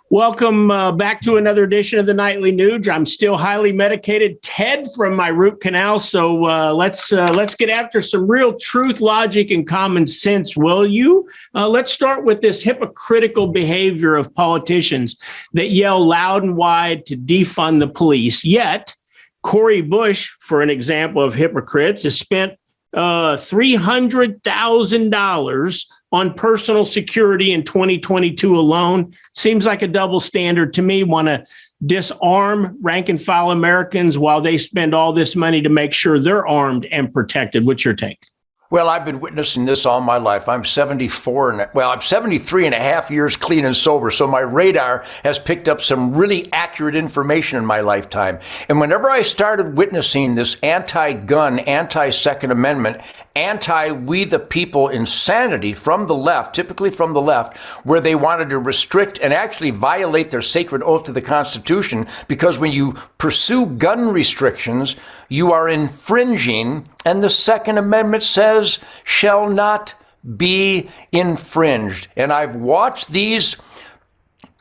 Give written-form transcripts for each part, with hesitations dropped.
Welcome back to another edition of the Nightly Nuge. I'm still highly medicated, Ted, from my root canal. So let's get after some real truth, logic, and common sense, will you? Let's start with this hypocritical behavior of politicians that yell loud and wide to defund the police. Yet, Cory Bush, for an example of hypocrites, has spent $300,000 on personal security in 2022 alone. Seems like a double standard to me. Want to disarm rank and file Americans while they spend all this money to make sure they're armed and protected. What's your take? Well, I've been witnessing this all my life. I'm 73 and a half years clean and sober. So my radar has picked up some really accurate information in my lifetime. And whenever I started witnessing this anti-gun, anti-Second Amendment, anti-we the people insanity from the left, typically from the left, where they wanted to restrict and actually violate their sacred oath to the Constitution, because when you pursue gun restrictions, you are infringing, and the Second Amendment says shall not be infringed. And I've watched these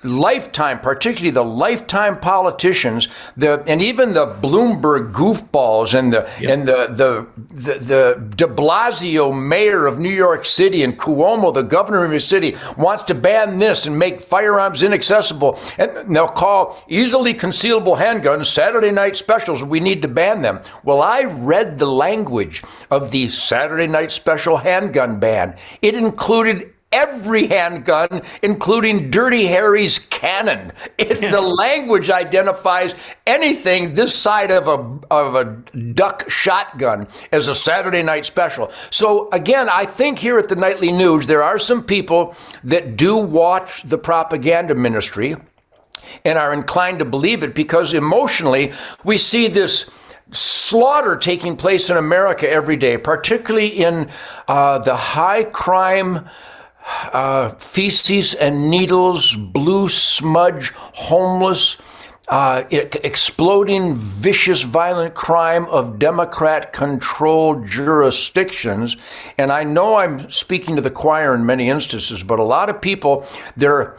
lifetime, particularly the lifetime politicians, and even the Bloomberg goofballs and the de Blasio mayor of New York City and Cuomo, the governor of the city, wants to ban this and make firearms inaccessible. And they'll call easily concealable handguns Saturday night specials. We need to ban them. Well, I read the language of the Saturday night special handgun ban. It included every handgun, including Dirty Harry's cannon. The language identifies anything this side of a duck shotgun as a Saturday night special. So again, I think here at the Nightly Nuge, there are some people that do watch the propaganda ministry and are inclined to believe it, because emotionally we see this slaughter taking place in America every day, particularly in the high crime, feces and needles, blue smudge, homeless, exploding, vicious, violent crime of Democrat-controlled jurisdictions. And I know I'm speaking to the choir in many instances, but a lot of people, their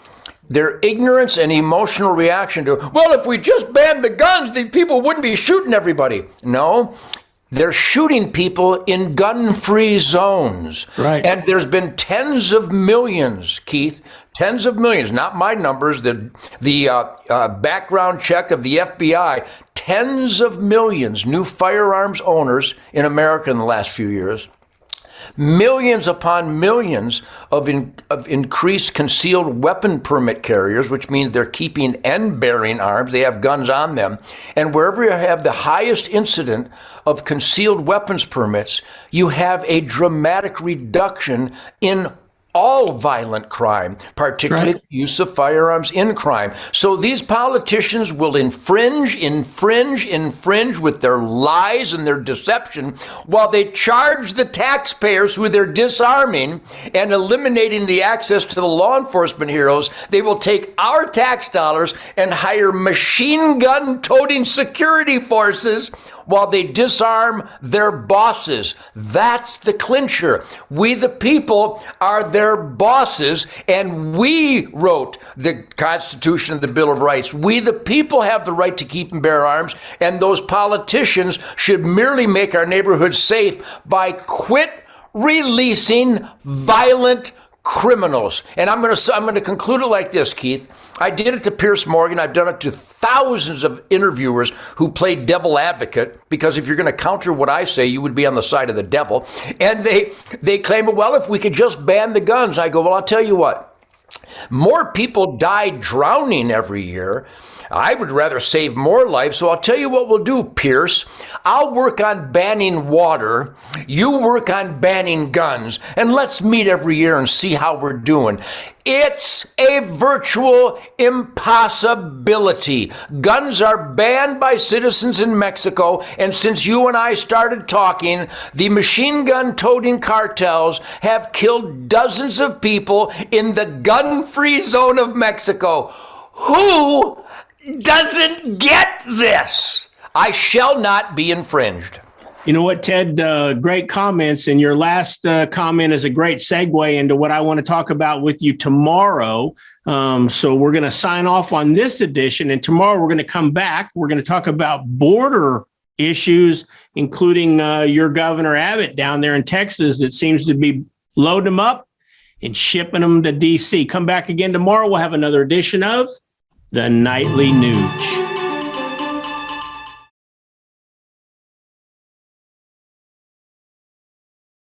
ignorance and emotional reaction to, well, if we just banned the guns, the people wouldn't be shooting everybody. No. They're shooting people in gun-free zones. Right. And there's been tens of millions, Keith, tens of millions, not my numbers, the background check of the FBI, tens of millions new firearms owners in America in the last few years. Millions upon millions of increased concealed weapon permit carriers, which means they're keeping and bearing arms. They have guns on them. And wherever you have the highest incident of concealed weapons permits, you have a dramatic reduction in all violent crime, particularly right. Use of firearms in crime. So these politicians will infringe with their lies and their deception, while they charge the taxpayers who they're disarming and eliminating the access to the law enforcement heroes. They will take our tax dollars and hire machine gun toting security forces while they disarm their bosses. That's the clincher. We the people are their bosses, and we wrote the Constitution and the Bill of Rights. We the people have the right to keep and bear arms, and those politicians should merely make our neighborhoods safe by quit releasing violent criminals. And I'm going to conclude it like this, Keith. I did it to Pierce Morgan. I've done it to thousands of interviewers who play devil advocate, because if you're going to counter what I say, you would be on the side of the devil. And they claim, well, if we could just ban the guns. I go, well, I'll tell you what. More people die drowning every year. I would rather save more lives. So I'll tell you what we'll do, Pierce. I'll work on banning water. You work on banning guns. And let's meet every year and see how we're doing. It's a virtual impossibility. Guns are banned by citizens in Mexico. And since you and I started talking, the machine gun toting cartels have killed dozens of people in the gun-free zone of Mexico. Who doesn't get this? I shall not be infringed. You know what, Ted? Great comments. And your last comment is a great segue into what I want to talk about with you tomorrow. So we're going to sign off on this edition. And tomorrow we're going to come back. We're going to talk about border issues, including your Governor Abbott down there in Texas that seems to be loading them up and shipping them to D.C. Come back again tomorrow. We'll have another edition of the Nightly News.